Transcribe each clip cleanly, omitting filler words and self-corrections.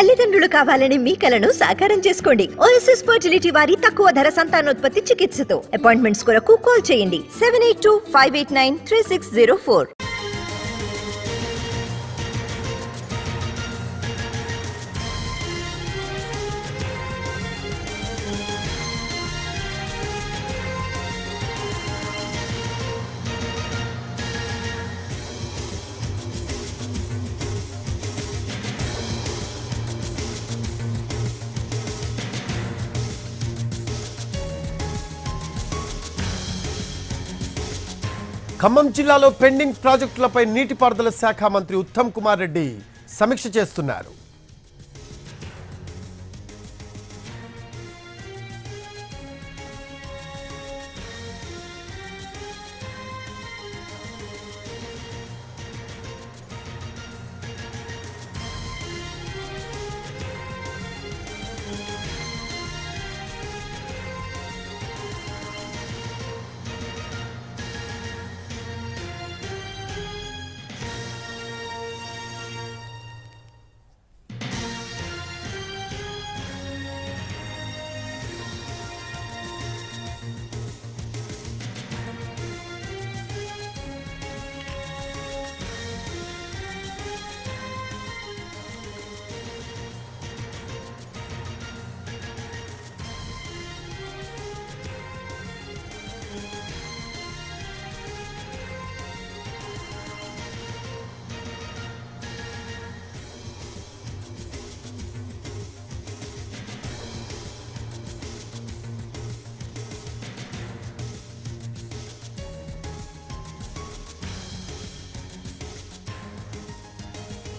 తల్లిదండ్రులు కావాలని మీ కలను సాకారం చేసుకోండి. ఓఎస్ఎస్ ఫర్టిలిటీ వారి తక్కువ ధర సంతానోత్పత్తి చికిత్సతో అపాయింట్మెంట్స్ కొరకు కాల్ చేయండి 7825893604. ఖమ్మం జిల్లాలో పెండింగ్ ప్రాజెక్టులపై నీటిపారుదల శాఖ మంత్రి ఉత్తమ్ కుమార్ రెడ్డి సమీక్ష చేస్తున్నారు.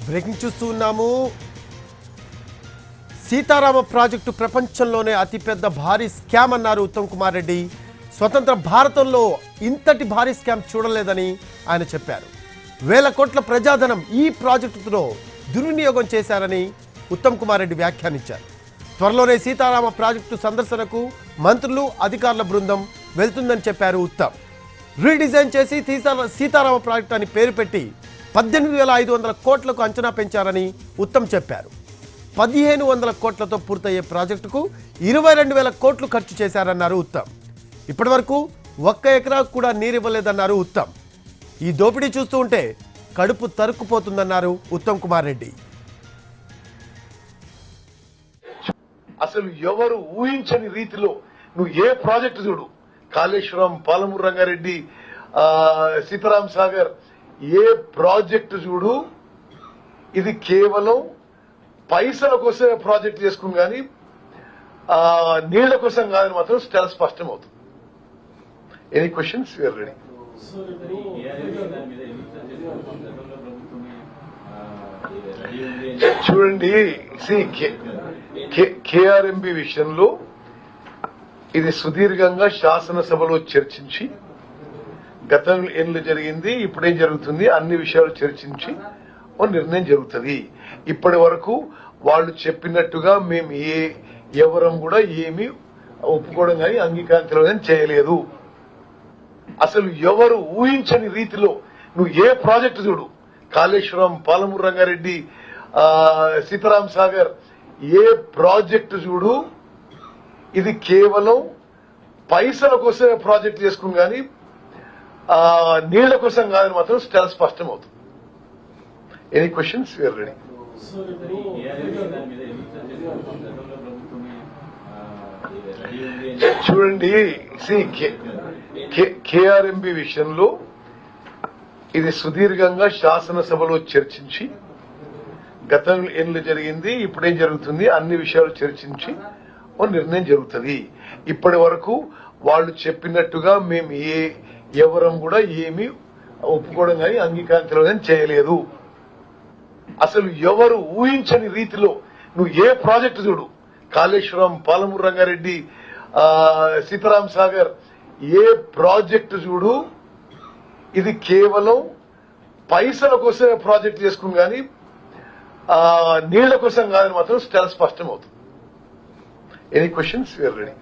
బ్రేకింగ్ చూస్తూ ఉన్నాము. సీతారామ ప్రాజెక్టు ప్రపంచంలోనే అతిపెద్ద భారీ స్కామ్ అన్నారు ఉత్తమ్ కుమార్ రెడ్డి. స్వతంత్ర భారతంలో ఇంతటి భారీ స్కామ్ చూడలేదని ఆయన చెప్పారు. వేల కోట్ల ప్రజాధనం ఈ ప్రాజెక్టులో దుర్వినియోగం చేశారని ఉత్తమ్ కుమార్ రెడ్డి వ్యాఖ్యానించారు. త్వరలోనే సీతారామ ప్రాజెక్టు సందర్శనకు మంత్రులు అధికారుల బృందం వెళ్తుందని చెప్పారు ఉత్తమ్. రీడిజైన్ చేసి సీతారామ ప్రాజెక్టు అని పేరు పెట్టి 18,500 కోట్లకు అంచనా పెంచారని ఉత్తమ్ చెప్పారు. 1,500 కోట్లతో పూర్తయ్యే ప్రాజెక్టుకు 22,000 కోట్లు ఖర్చు చేశారన్నారు ఉత్తమ్. ఇప్పటి వరకు 1 ఎకరా కూడా నీరివ్వలేదన్నారు ఉత్తమ్. ఈ దోపిడీ చూస్తూ ఉంటే కడుపు తరుక్కుపోతుందన్నారు ఉత్తమ్ కుమార్ రెడ్డి. అసలు ఎవరు ఊహించని రీతిలో నువ్వు ఏ ప్రాజెక్టు చూడు, కాళేశ్వరం, పాలమూరు రంగారెడ్డి, సీతారాం సాగర్, ఏ ప్రాజెక్టు చూడు ఇది కేవలం పైసల కోసమే ప్రాజెక్ట్ చేసుకుని కానీ నీళ్ల కోసం కాదని మాత్రం చాలా స్పష్టమవుతుంది. Any questions you're ready. చూడండి, కేఆర్ఎంబి విషయంలో ఇది సుదీర్ఘంగా శాసనసభలో చర్చించి గతం ఏళ్ళు జరిగింది, ఇప్పుడేం జరుగుతుంది, అన్ని విషయాలు చర్చించి ఓ నిర్ణయం జరుగుతుంది. ఇప్పటి వరకు వాళ్ళు చెప్పినట్టుగా మేము ఎవరం కూడా ఏమీ ఒప్పుకోవడం కానీ అంగీకారం తెలియదని చేయలేదు. అసలు ఎవరు ఊహించని రీతిలో నువ్వు ఏ ప్రాజెక్టు చూడు, కాళేశ్వరం, పాలమూరు రంగారెడ్డి, సీతారాం సాగర్, ఏ ప్రాజెక్టు చూడు ఇది కేవలం పైసల కోసమే ప్రాజెక్ట్ చేసుకుని కానీ నీళ్ల కోసం కాదని మాత్రం చాలా స్పష్టమవుతుంది. Any questions you're ready. చూడండి, కేఆర్ఎంబి విషయంలో ఇది సుదీర్ఘంగా శాసనసభలో చర్చించి గతం ఏళ్ళు జరిగింది, ఇప్పుడేం జరుగుతుంది, అన్ని విషయాలు చర్చించి ఓ నిర్ణయం జరుగుతుంది. ఇప్పటి వరకు వాళ్ళు చెప్పినట్టుగా మేము ఎవరం కూడా ఏమీ ఒప్పుకోవడం కానీ అంగీకారం తెలియదని చేయలేదు. అసలు ఎవరు ఊహించని రీతిలో నువ్వు ఏ ప్రాజెక్టు చూడు, కాళేశ్వరం, పాలమూరు రంగారెడ్డి, సీతారాం సాగర్, ఏ ప్రాజెక్టు చూడు ఇది కేవలం పైసల కోసమే ప్రాజెక్ట్ చేసుకుని కానీ నీళ్ల కోసం కాదని మాత్రం చాలా స్పష్టమవుతుంది. Any questions you're ready.